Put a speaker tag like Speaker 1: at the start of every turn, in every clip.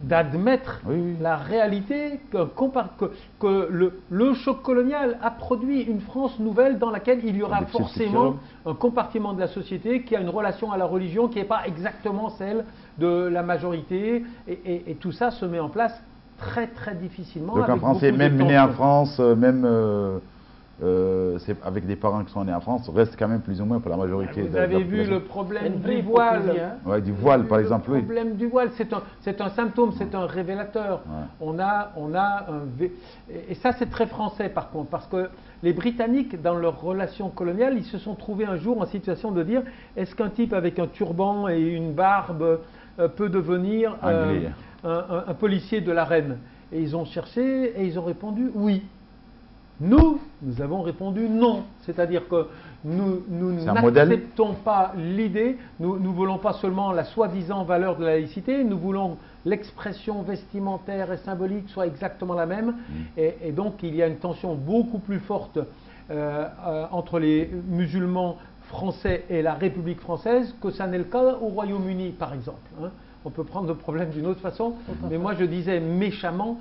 Speaker 1: d'admettre la réalité que le choc colonial a produit une France nouvelle dans laquelle il y aura forcément un compartiment de la société qui a une relation à la religion qui n'est pas exactement celle de la majorité, et tout ça se met en place très très difficilement.
Speaker 2: Donc un Français même né en France, même avec des parents qui sont nés en France, reste quand même plus ou moins pour la majorité.
Speaker 1: Vous avez vu le problème du voile.
Speaker 2: Ouais, du voile par exemple.
Speaker 1: Le problème du voile, c'est un symptôme, c'est un révélateur. Ouais. Et ça c'est très français par contre, parce que les Britanniques, dans leur relation coloniale, ils se sont trouvés un jour en situation de dire, est-ce qu'un type avec un turban et une barbe peut devenir un policier de la reine? Et ils ont cherché et ils ont répondu oui. Nous avons répondu non. C'est-à-dire que nous n'acceptons pas l'idée, nous ne voulons pas seulement la soi-disant valeur de la laïcité, nous voulons l'expression vestimentaire et symbolique soit exactement la même. Et donc il y a une tension beaucoup plus forte entre les musulmans français et la République française que ça n'est le cas au Royaume-Uni, par exemple. On peut prendre le problème d'une autre façon, mais moi je disais méchamment,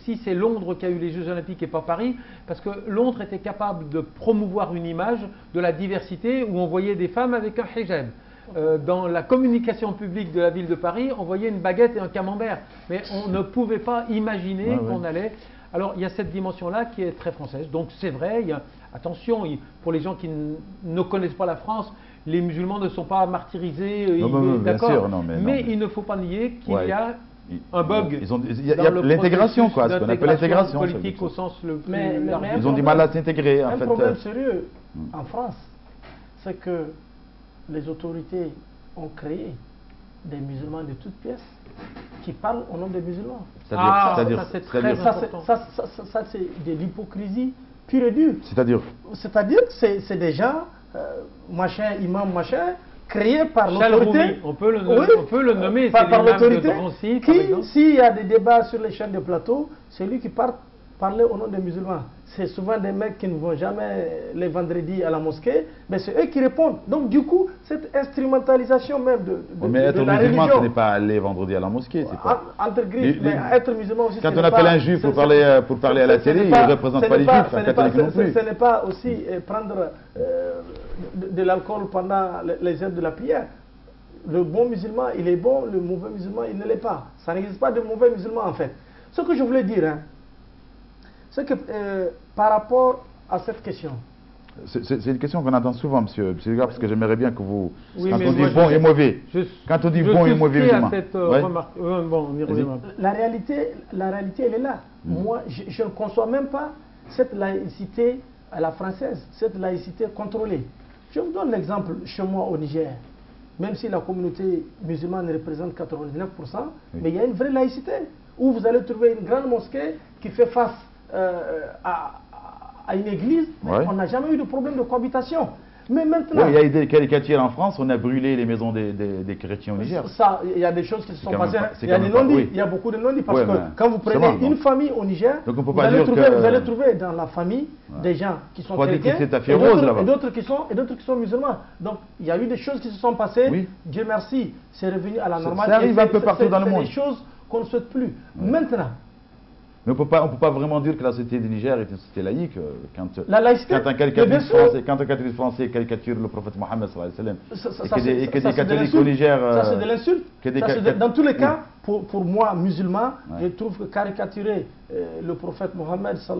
Speaker 1: si c'est Londres qui a eu les Jeux Olympiques et pas Paris, parce que Londres était capable de promouvoir une image de la diversité où on voyait des femmes avec un hijab. Dans la communication publique de la ville de Paris, on voyait une baguette et un camembert, mais on ne pouvait pas imaginer qu'on allait... Alors il y a cette dimension-là qui est très française, donc c'est vrai, attention, pour les gens qui ne connaissent pas la France, les musulmans ne sont pas martyrisés, d'accord, mais il ne faut pas nier qu'il y a un bug.
Speaker 2: Il y a l'intégration, quoi, ce qu'on appelle l'intégration
Speaker 1: politique au sens le plus large.
Speaker 2: Ils ont du mal à s'intégrer, en fait.
Speaker 3: Un problème sérieux en France, c'est que les autorités ont créé des musulmans de toutes pièces qui parlent au nom des musulmans.
Speaker 1: Ça c'est très important.
Speaker 3: Ça c'est de l'hypocrisie pure et dure.
Speaker 2: C'est-à-dire
Speaker 3: que c'est des gens, machin, imam, machin, créés par l'autorité.
Speaker 1: On peut le nommer,
Speaker 3: par l'autorité.
Speaker 1: Qui,
Speaker 3: s'il y a des débats sur les chaînes de plateau, c'est lui qui parler au nom des musulmans. C'est souvent des mecs qui ne vont jamais les vendredis à la mosquée, mais c'est eux qui répondent. Donc du coup, cette instrumentalisation même de
Speaker 2: mais être
Speaker 3: la
Speaker 2: musulman,
Speaker 3: religion,
Speaker 2: ce n'est pas aller vendredi à la mosquée.
Speaker 3: Entre griffes, mais être musulman aussi.
Speaker 2: Quand on appelle un juif pour parler à la télé, il ne représente pas les juifs, un catholique non plus.
Speaker 3: Ce n'est pas aussi prendre de l'alcool pendant les heures de la prière. Le bon musulman, il est bon, le mauvais musulman, il ne l'est pas. Ça n'existe pas de mauvais musulman en fait. Ce que je voulais dire, c'est que par rapport à cette question.
Speaker 2: C'est une question qu'on entend souvent, monsieur Gars, parce que j'aimerais bien que vous... quand on dit bon et mauvais, quand on dit bon et mauvais musulman...
Speaker 3: La réalité, elle est là. Moi, je ne conçois même pas cette laïcité à la française, cette laïcité contrôlée. Je vous donne l'exemple chez moi au Niger. Même si la communauté musulmane représente 99%, mais il y a une vraie laïcité, où vous allez trouver une grande mosquée qui fait face à une église, mais on n'a jamais eu de problème de cohabitation. Mais maintenant...
Speaker 2: il y a eu des caricatures en France, on a brûlé les maisons des chrétiens au Niger.
Speaker 3: Ça, il y a des choses qui se sont passées, il y a des non-dits, il y a beaucoup de non-dits, parce que quand vous prenez une famille au Niger, vous allez trouver dans la famille des gens qui sont chrétiens et d'autres qui sont musulmans. Donc il y a eu des choses qui se sont passées, Dieu merci, c'est revenu à la normale.
Speaker 2: Ça arrive un peu partout dans le monde.
Speaker 3: C'est des choses qu'on ne souhaite plus. Maintenant,
Speaker 2: mais on ne peut pas vraiment dire que la société du Niger est une société laïque. Quand un catholique français caricature le prophète Mohammed et que des catholiques au Niger...
Speaker 3: Ça c'est de l'insulte. Dans tous les cas, pour moi, musulman, je trouve que caricaturer le prophète Mohammed, c'est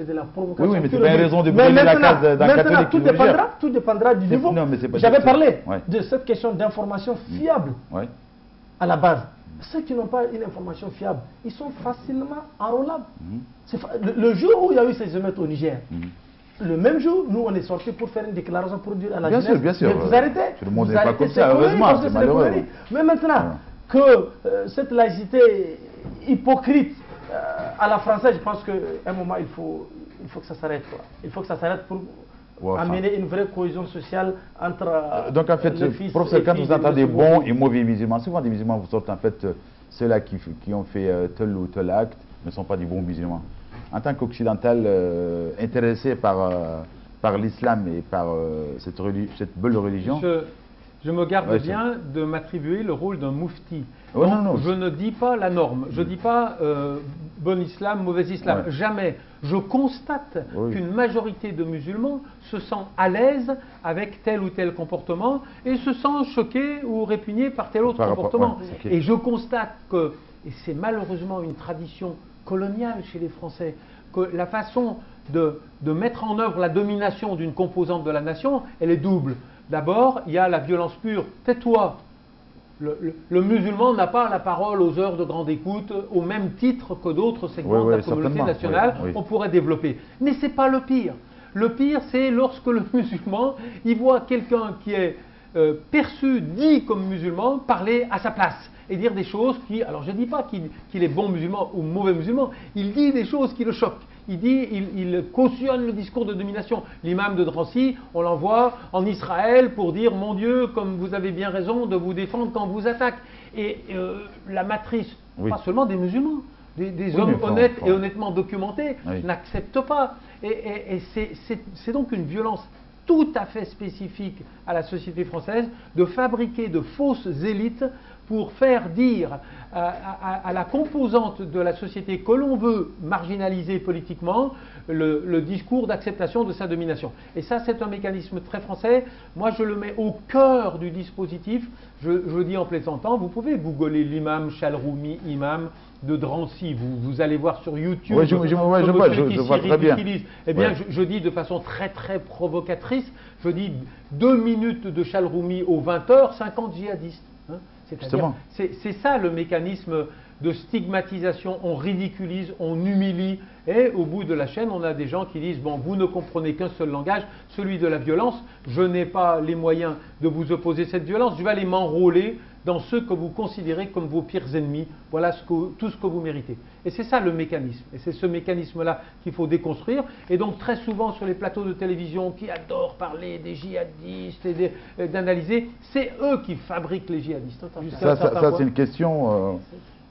Speaker 3: de la provocation.
Speaker 2: Oui, mais c'est pas une raison de brûler la case d'un catholique au Niger.
Speaker 3: Tout dépendra du niveau. J'avais parlé de cette question d'information fiable à la base. Ceux qui n'ont pas une information fiable, ils sont facilement enrôlables. Le jour où il y a eu ces émeutes au Niger, le même jour, nous on est sortis pour faire une déclaration pour dire à la jeunesse,
Speaker 2: bien sûr,
Speaker 3: vous arrêtez.
Speaker 2: Tout le monde n'est pas comme ça, heureusement, c'est malheureux.
Speaker 3: Mais maintenant que cette laïcité hypocrite à la française, je pense qu'à un moment il faut que ça s'arrête. Il faut que ça s'arrête pour amener une vraie cohésion sociale entre
Speaker 2: donc en fait, professeur, quand vous entendez bons et mauvais musulmans, souvent des musulmans vous sortent en fait ceux-là qui ont fait tel ou tel acte ne sont pas des bons musulmans. En tant qu'occidental intéressé par l'islam et par cette belle religion,
Speaker 1: je me garde bien de m'attribuer le rôle d'un moufti. Je ne dis pas la norme, je ne dis pas bon islam, mauvais islam, jamais. Je constate qu'une majorité de musulmans se sent à l'aise avec tel ou tel comportement et se sent choqué ou répugné par tel autre comportement. Et je constate que, et c'est malheureusement une tradition coloniale chez les Français, que la façon de mettre en œuvre la domination d'une composante de la nation, elle est double. D'abord, il y a la violence pure. Tais-toi. Le musulman n'a pas la parole aux heures de grande écoute au même titre que d'autres segments de la communauté nationale. On pourrait développer. Mais ce n'est pas le pire. Le pire, c'est lorsque le musulman, il voit quelqu'un qui est perçu, dit comme musulman, parler à sa place et dire des choses qui... Alors je ne dis pas qu'il est bon musulman ou mauvais musulman, il dit des choses qui le choquent. Il cautionne le discours de domination. L'imam de Drancy, on l'envoie en Israël pour dire « Mon Dieu, comme vous avez bien raison de vous défendre quand on vous attaque ». Et la matrice, pas seulement des musulmans, des hommes honnêtes et honnêtement documentés, n'acceptent pas. Et c'est donc une violence tout à fait spécifique à la société française de fabriquer de fausses élites pour faire dire à la composante de la société que l'on veut marginaliser politiquement le discours d'acceptation de sa domination. Et ça, c'est un mécanisme très français. Moi, je le mets au cœur du dispositif. Je dis en plaisantant, vous pouvez googler l'imam Chalroumi, imam de Drancy. Vous allez voir sur YouTube.
Speaker 2: Oui, je vois très bien.
Speaker 1: Eh bien, je dis de façon très très provocatrice, je dis 2 minutes de Chalroumi aux 20h, 50 djihadistes. Hein. C'est ça le mécanisme de stigmatisation, on ridiculise, on humilie, et au bout de la chaîne, on a des gens qui disent « Bon, vous ne comprenez qu'un seul langage, celui de la violence, je n'ai pas les moyens de vous opposer cette violence, je vais aller m'enrôler dans ceux que vous considérez comme vos pires ennemis, voilà tout ce que vous méritez. » Et c'est ça le mécanisme, et c'est ce mécanisme-là qu'il faut déconstruire, et donc très souvent sur les plateaux de télévision qui adorent parler des djihadistes et d'analyser, c'est eux qui fabriquent les djihadistes.
Speaker 2: Ça c'est une question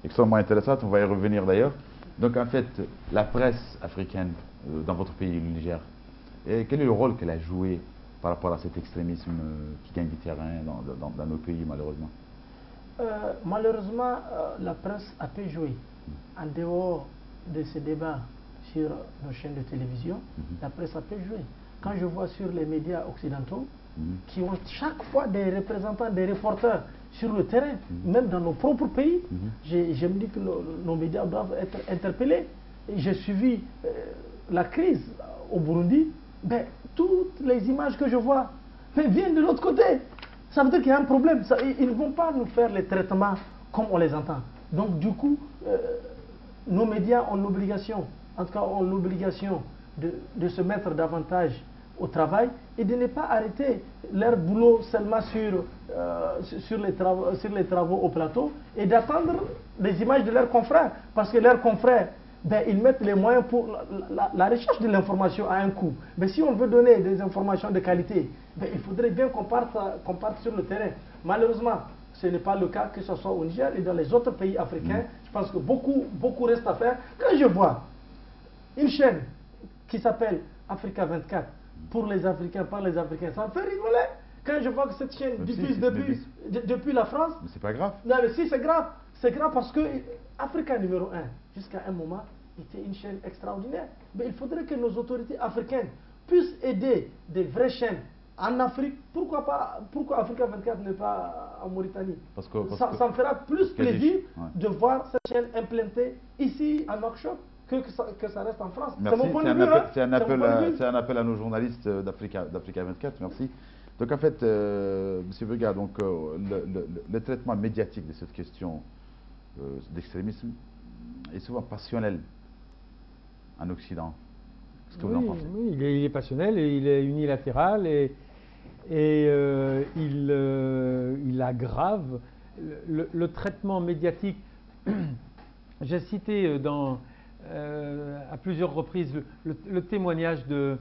Speaker 2: extrêmement intéressante, on va y revenir d'ailleurs. Donc en fait, la presse africaine dans votre pays, le Niger, quel est le rôle qu'elle a joué par rapport à cet extrémisme qui gagne du terrain dans nos pays malheureusement?
Speaker 3: Malheureusement, la presse a peu joué. En dehors de ces débats sur nos chaînes de télévision, la presse a peu joué. Quand je vois sur les médias occidentaux, qui ont chaque fois des représentants, des reporters sur le terrain, même dans nos propres pays, je me dis que nos médias doivent être interpellés. Et j'ai suivi la crise au Burundi, ben, toutes les images que je vois viennent de l'autre côté. Ça veut dire qu'il y a un problème. Ils ne vont pas nous faire les traitements comme on les entend. Donc du coup, nos médias ont l'obligation, en tout cas ont l'obligation de se mettre davantage au travail et de ne pas arrêter leur boulot seulement sur les travaux au plateau et d'attendre les images de leurs confrères. Parce que leurs confrères, ben, ils mettent les moyens pour la recherche de l'information à un coût. Mais si on veut donner des informations de qualité, ben, il faudrait bien qu'on parte sur le terrain. Malheureusement, ce n'est pas le cas, que ce soit au Niger et dans les autres pays africains. Je pense que beaucoup reste à faire. Quand je vois une chaîne qui s'appelle Africa 24, pour les Africains, par les Africains, ça me fait rigoler. Quand je vois que cette chaîne diffuse depuis la France...
Speaker 2: Mais c'est pas grave.
Speaker 3: Non, mais si, c'est grave. C'est grave parce que Africa numéro 1, jusqu'à un moment, était une chaîne extraordinaire. Mais il faudrait que nos autorités africaines puissent aider des vraies chaînes en Afrique. Pourquoi Africa 24 n'est pas en Mauritanie? Ça me fera plus plaisir de voir cette chaîne implantée ici à Nouakchott que ça reste en France.
Speaker 2: Merci, c'est un appel à nos journalistes d'Africa 24, merci. Donc en fait, M. Vega, donc, le traitement médiatique de cette question d'extrémisme est souvent passionnel en Occident. Qu'est-ce que vous en pensez?
Speaker 1: Oui, il est passionnel et il est unilatéral et il aggrave le traitement médiatique. J'ai cité à plusieurs reprises le témoignage de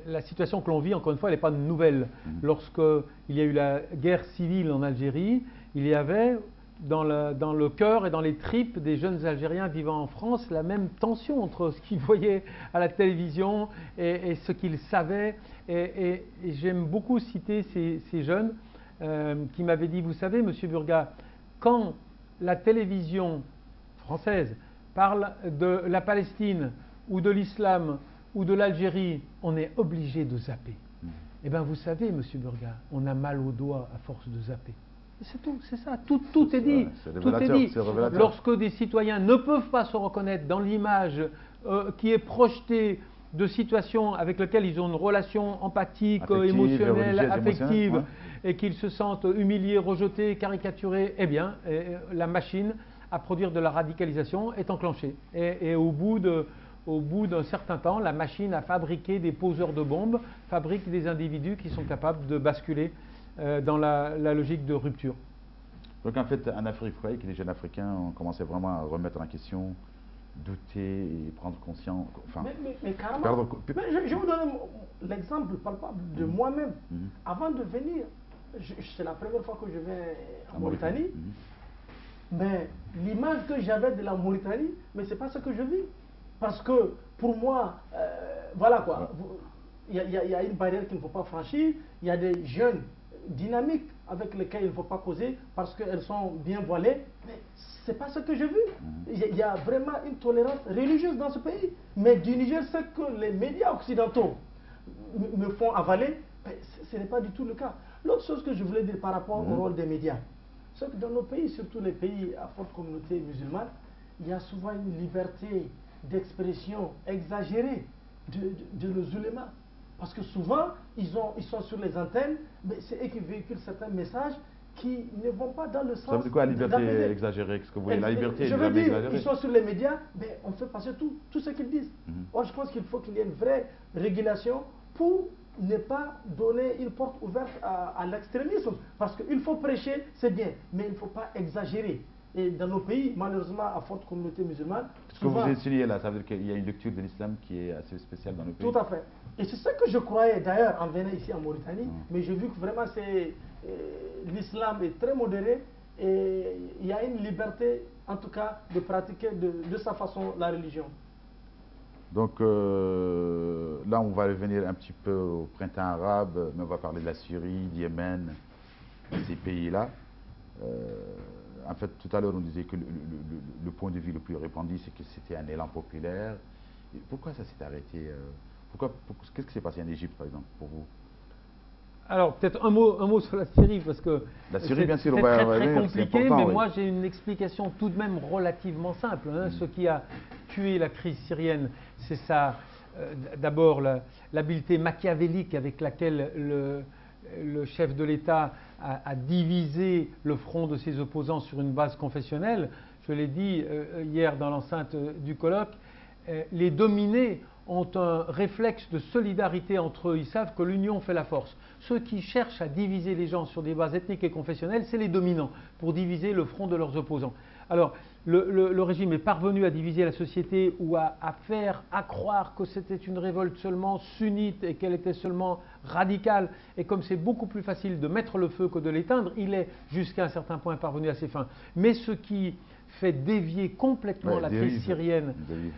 Speaker 1: la situation que l'on vit. Encore une fois, elle n'est pas nouvelle. Lorsqu'il y a eu la guerre civile en Algérie, il y avait dans le cœur et dans les tripes des jeunes Algériens vivant en France la même tension entre ce qu'ils voyaient à la télévision et ce qu'ils savaient. Et j'aime beaucoup citer ces jeunes qui m'avait dit, vous savez, Monsieur Burga, quand la télévision française parle de la Palestine ou de l'islam ou de l'Algérie, on est obligé de zapper. Eh bien, vous savez, Monsieur Burga, on a mal aux doigts à force de zapper. C'est tout, c'est ça. Tout est dit. Tout est dit. Lorsque des citoyens ne peuvent pas se reconnaître dans l'image qui est projetée de situations avec lesquelles ils ont une relation empathique, émotionnelle, affective, et qu'ils se sentent humiliés, rejetés, caricaturés, eh bien, la machine à produire de la radicalisation est enclenchée. Et au bout d'un certain temps, la machine à fabriquer des poseurs de bombes fabrique des individus qui sont capables de basculer dans la logique de rupture.
Speaker 2: Donc en fait, en Afrique, vous voyez que les jeunes Africains ont commencé vraiment à remettre en question, douter et prendre conscience. Enfin,
Speaker 3: mais carrément. Je vais vous donner l'exemple palpable de moi-même. Avant de venir, c'est la première fois que je vais en Mauritanie. Mais l'image que j'avais de la Mauritanie, mais c'est pas ce que je vis. Parce que pour moi, voilà quoi, il y a une barrière qu'il ne faut pas franchir, il y a des jeunes dynamiques avec lesquels il ne faut pas causer parce qu'elles sont bien voilées, mais ce n'est pas ce que j'ai vu. Il y a vraiment une tolérance religieuse dans ce pays. Mais du Niger, ce que les médias occidentaux me font avaler, ce n'est pas du tout le cas. L'autre chose que je voulais dire par rapport au rôle des médias, c'est que dans nos pays, surtout les pays à forte communauté musulmane, il y a souvent une liberté d'expression exagérée de nos ulémas. Parce que souvent, ils sont sur les antennes, mais c'est eux qui véhiculent certains messages qui ne vont pas dans le sens.
Speaker 2: Ça veut dire quoi, la liberté exagérée? Qu'est-ce que vous voulez? La liberté
Speaker 3: je veux dire, exagérée. Ils sont sur les médias, mais on fait passer tout ce qu'ils disent. Or, je pense qu'il faut qu'il y ait une vraie régulation pour ne pas donner une porte ouverte à l'extrémisme. Parce qu'il faut prêcher, c'est bien, mais il ne faut pas exagérer. Et dans nos pays, malheureusement, à forte communauté musulmane.
Speaker 2: Ce que vous insinuez là, ça veut dire qu'il y a une lecture de l'islam qui est assez spéciale dans nos pays.
Speaker 3: Tout à fait. Et c'est ce que je croyais d'ailleurs en venant ici en Mauritanie. Mais j'ai vu que vraiment l'islam est très modéré et il y a une liberté, en tout cas, de pratiquer de sa façon la religion.
Speaker 2: Donc là, on va revenir un petit peu au printemps arabe, mais on va parler de la Syrie, du Yémen, ces pays-là. En fait, tout à l'heure, on disait que le point de vue le plus répandu, c'est que c'était un élan populaire. Et pourquoi ça s'est arrêté? Qu'est-ce qui s'est passé en Égypte, par exemple, pour vous?
Speaker 1: Alors, peut-être un mot sur la Syrie, parce que
Speaker 2: la Syrie, bien sûr,
Speaker 1: c'est très compliqué, mais
Speaker 2: oui.
Speaker 1: moi, j'ai une explication tout de même relativement simple. Ce qui a tué la crise syrienne, c'est ça. D'abord, l'habileté machiavélique avec laquelle le chef de l'État a divisé le front de ses opposants sur une base confessionnelle. Je l'ai dit hier dans l'enceinte du colloque, les dominés ont un réflexe de solidarité entre eux. Ils savent que l'union fait la force. Ceux qui cherchent à diviser les gens sur des bases ethniques et confessionnelles, c'est les dominants, pour diviser le front de leurs opposants. Alors, le régime est parvenu à diviser la société ou à faire croire que c'était une révolte seulement sunnite et qu'elle était seulement radicale. Et comme c'est beaucoup plus facile de mettre le feu que de l'éteindre, il est jusqu'à un certain point parvenu à ses fins. Mais ce qui fait dévier complètement la crise syrienne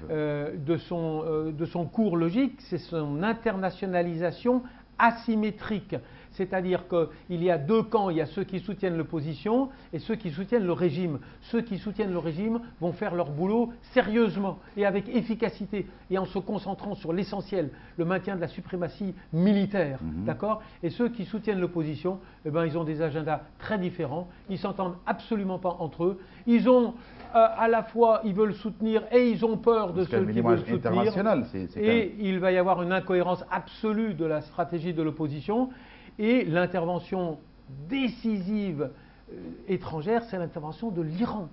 Speaker 1: de son cours logique, c'est son internationalisation asymétrique. C'est-à-dire qu'il y a deux camps, il y a ceux qui soutiennent l'opposition et ceux qui soutiennent le régime. Ceux qui soutiennent le régime vont faire leur boulot sérieusement et avec efficacité et en se concentrant sur l'essentiel, le maintien de la suprématie militaire. D'accord ? Et ceux qui soutiennent l'opposition, eh ben, ils ont des agendas très différents, ils ne s'entendent absolument pas entre eux. Ils ont à la fois, ils veulent soutenir et ils ont peur de ceux qui veulent soutenir. Et il va y avoir une incohérence absolue de la stratégie de l'opposition. Et l'intervention décisive étrangère, c'est l'intervention de l'Iran.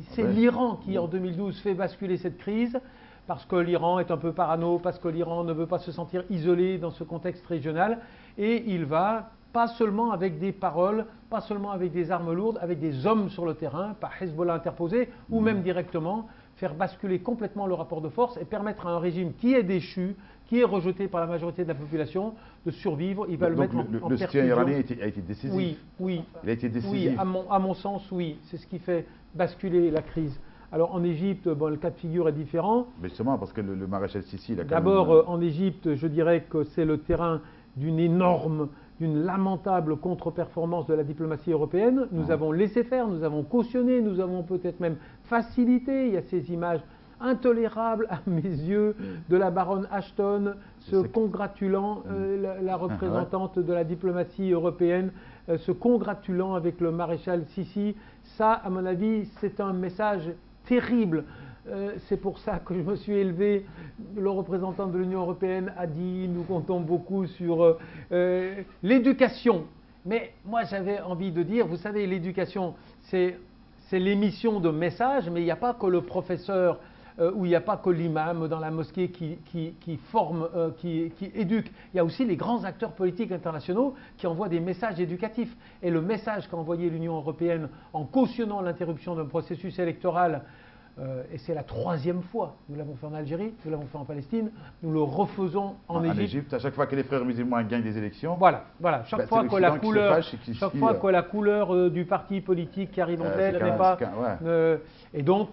Speaker 1: C'est l'Iran qui, en 2012, fait basculer cette crise, parce que l'Iran est un peu parano, parce que l'Iran ne veut pas se sentir isolé dans ce contexte régional, et il va, pas seulement avec des paroles, pas seulement avec des armes lourdes, avec des hommes sur le terrain, par Hezbollah interposé, ou même directement, faire basculer complètement le rapport de force et permettre à un régime qui est déchu, qui est rejeté par la majorité de la population, de survivre. Il va le mettre en perfusion. Le soutien iranien a été décisif. Oui. Il a été décisif. Oui, à mon sens, oui. C'est ce qui fait basculer la crise. Alors en Égypte, le cas de figure est différent.
Speaker 2: Mais justement, parce que le maréchal Sissi...
Speaker 1: D'abord, en Égypte, je dirais que c'est le terrain d'une énorme d'une lamentable contre-performance de la diplomatie européenne. Nous avons laissé faire, nous avons cautionné, nous avons peut-être même facilité. Il y a ces images intolérables à mes yeux de la baronne Ashton se congratulant, la représentante de la diplomatie européenne, se congratulant avec le maréchal Sissi. Ça, à mon avis, c'est un message terrible. C'est pour ça que je me suis élevé. Le représentant de l'Union européenne a dit, nous comptons beaucoup sur l'éducation. Mais moi, j'avais envie de dire, vous savez, l'éducation, c'est l'émission de messages, mais il n'y a pas que le professeur où il n'y a pas que l'imam dans la mosquée qui forme, qui éduque. Il y a aussi les grands acteurs politiques internationaux qui envoient des messages éducatifs. Et le message qu'a envoyé l'Union européenne en cautionnant l'interruption d'un processus électoral, et c'est la 3e fois, nous l'avons fait en Algérie, nous l'avons fait en Palestine, nous le refaisons en Égypte.
Speaker 2: À chaque fois que les frères musulmans gagnent des élections.
Speaker 1: Voilà. Chaque fois que la couleur du parti politique qui arrive en tête n'est pas. Et donc,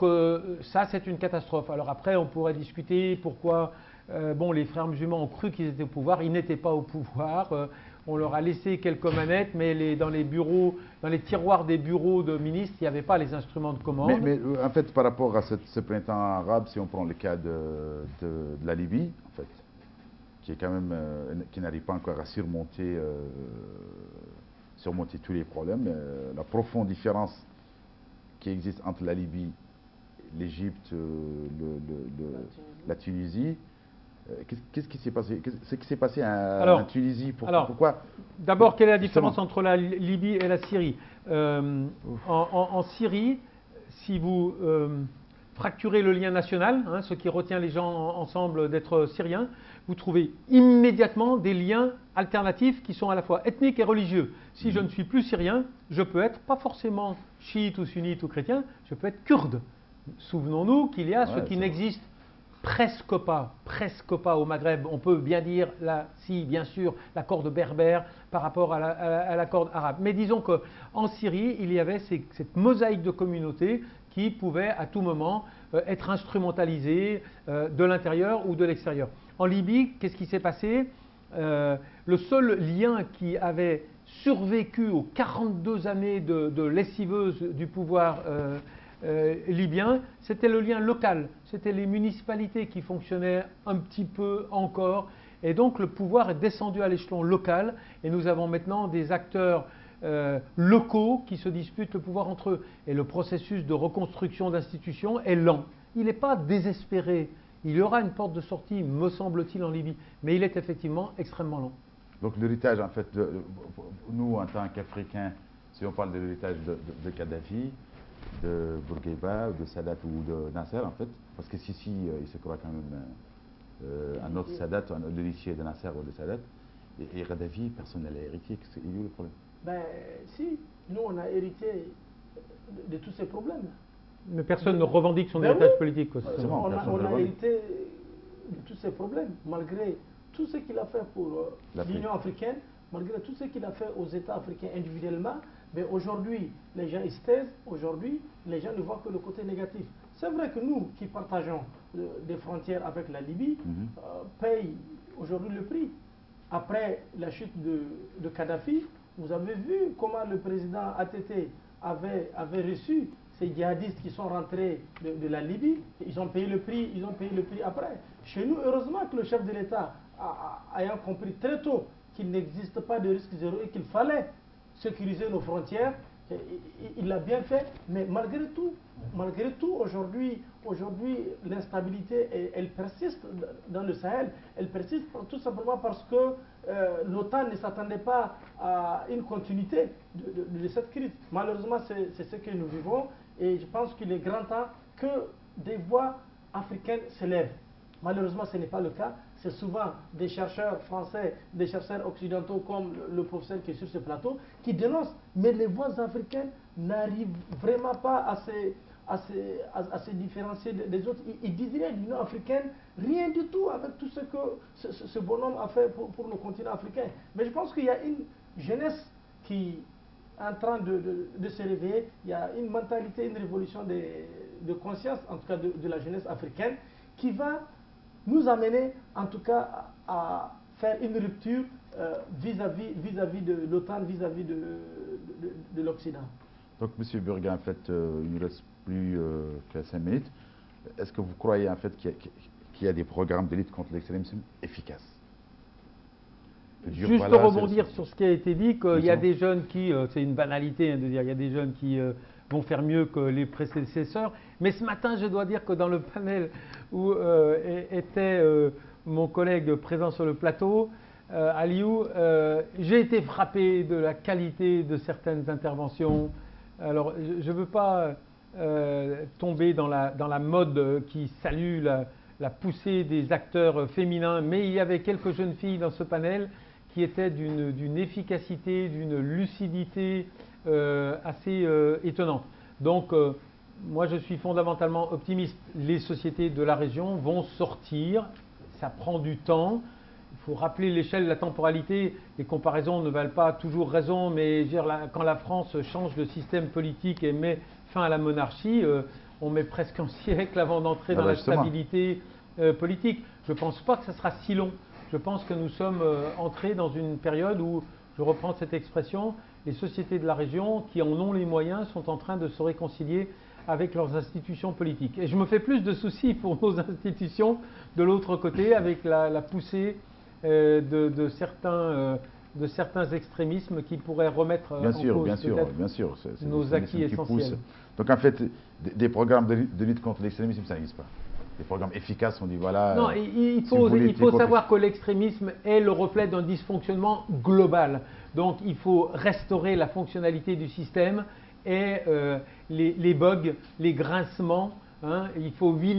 Speaker 1: ça, c'est une catastrophe. Alors après, on pourrait discuter pourquoi les frères musulmans ont cru qu'ils étaient au pouvoir, ils n'étaient pas au pouvoir. On leur a laissé quelques manettes, mais dans les bureaux, dans les tiroirs des bureaux de ministres, il n'y avait pas les instruments de commande.
Speaker 2: Mais en fait, par rapport à ce printemps arabe, si on prend le cas de la Libye, en fait, qui est quand même, qui n'arrive pas encore à surmonter tous les problèmes, la profonde différence qui existe entre la Libye, l'Égypte, la Tunisie. Qu'est-ce qui s'est passé? Ce qui s'est passé en Tunisie, pourquoi?
Speaker 1: D'abord, quelle est la différence entre la Libye et la Syrie? En Syrie, si vous fracturez le lien national, ce qui retient les gens ensemble d'être syriens, vous trouvez immédiatement des liens alternatifs qui sont à la fois ethniques et religieux. Si je ne suis plus syrien, je peux être pas forcément chiite ou sunnite ou chrétien, je peux être kurde. Souvenons-nous qu'il y a ce qui n'existe presque pas au Maghreb. On peut bien dire, si bien sûr, la corde berbère par rapport à la corde arabe. Mais disons qu'en Syrie, il y avait cette mosaïque de communautés qui pouvait à tout moment être instrumentalisée de l'intérieur ou de l'extérieur. En Libye, qu'est-ce qui s'est passé? Le seul lien qui avait survécu aux 42 années de lessiveuse du pouvoir libyen, c'était le lien local, c'était les municipalités qui fonctionnaient un petit peu encore, et donc le pouvoir est descendu à l'échelon local, et nous avons maintenant des acteurs locaux qui se disputent le pouvoir entre eux, et le processus de reconstruction d'institutions est lent. Il n'est pas désespéré, il y aura une porte de sortie, me semble-t-il, en Libye, mais il est effectivement extrêmement lent.
Speaker 2: Donc l'héritage, en fait, nous en tant qu'Africains, si on parle de l'héritage de Kadhafi, de Bourguiba, de Sadat ou de Nasser, en fait, parce que Sissi, il se croit quand même un autre Sadat, l'héritier de Nasser ou de Sadat, et Kadhafi, personne n'a hérité. Il y a eu le problème.
Speaker 3: Ben, si, nous on a hérité de tous ces problèmes.
Speaker 1: Mais personne ne revendique son héritage politique.
Speaker 3: On a hérité de tous ces problèmes, malgré tout ce qu'il a fait pour l'Union africaine, malgré tout ce qu'il a fait aux États africains individuellement. Mais aujourd'hui, les gens se taisent, aujourd'hui, les gens ne voient que le côté négatif. C'est vrai que nous, qui partageons des frontières avec la Libye, payons aujourd'hui le prix. Après la chute de Kadhafi, vous avez vu comment le président ATT avait reçu ces djihadistes qui sont rentrés de la Libye. Ils ont payé le prix, après. Chez nous, heureusement que le chef de l'État, ayant compris très tôt qu'il n'existe pas de risque zéro et qu'il fallait sécuriser nos frontières, il l'a bien fait, mais malgré tout, aujourd'hui, l'instabilité, elle persiste dans le Sahel. Elle persiste tout simplement parce que l'OTAN ne s'attendait pas à une continuité de cette crise. Malheureusement, c'est ce que nous vivons, et je pense qu'il est grand temps que des voix africaines s'élèvent. Malheureusement, ce n'est pas le cas. C'est souvent des chercheurs français, des chercheurs occidentaux comme le professeur qui est sur ce plateau, qui dénoncent. Mais les voix africaines n'arrivent vraiment pas à se différencier des autres. Ils disent rien, l'Union africaine, rien du tout avec tout ce que ce bonhomme a fait pour le continent africain. Mais je pense qu'il y a une jeunesse qui est en train de se réveiller. Il y a une mentalité, une révolution de conscience, en tout cas de la jeunesse africaine, qui va nous amener en tout cas à faire une rupture vis-à-vis de l'OTAN, vis-à-vis de l'Occident.
Speaker 2: Donc, M. Burga, en fait, il ne reste plus que 5 minutes. Est-ce que vous croyez en fait qu'il y a des programmes de lutte contre l'extrémisme efficaces?
Speaker 1: Juste pour rebondir sur ce qui a été dit, qu'il y a des jeunes qui, c'est une banalité de dire, il y a des jeunes qui vont faire mieux que les prédécesseurs. Mais ce matin, je dois dire que dans le panel où était mon collègue présent sur le plateau, Aliou, j'ai été frappé de la qualité de certaines interventions. Alors, je ne veux pas tomber dans la mode qui salue la poussée des acteurs féminins, mais il y avait quelques jeunes filles dans ce panel qui étaient d'une efficacité, d'une lucidité assez étonnante. Donc, moi, je suis fondamentalement optimiste. Les sociétés de la région vont sortir, ça prend du temps. Il faut rappeler l'échelle de la temporalité. Les comparaisons ne valent pas toujours raison, mais quand la France change de système politique et met fin à la monarchie, on met presque un siècle avant d'entrer dans la stabilité politique. Je ne pense pas que ça sera si long. Je pense que nous sommes entrés dans une période où, je reprends cette expression, les sociétés de la région qui en ont les moyens sont en train de se réconcilier avec leurs institutions politiques. Et je me fais plus de soucis pour nos institutions de l'autre côté, avec la poussée de certains extrémismes qui pourraient remettre en cause nos acquis essentiels.
Speaker 2: Donc en fait, des programmes de lutte contre l'extrémisme, ça n'existe pas. Des programmes efficaces, on dit voilà.
Speaker 1: Non, il faut savoir que l'extrémisme est le reflet d'un dysfonctionnement global. Donc il faut restaurer la fonctionnalité du système et les bugs, les grincements. Il faut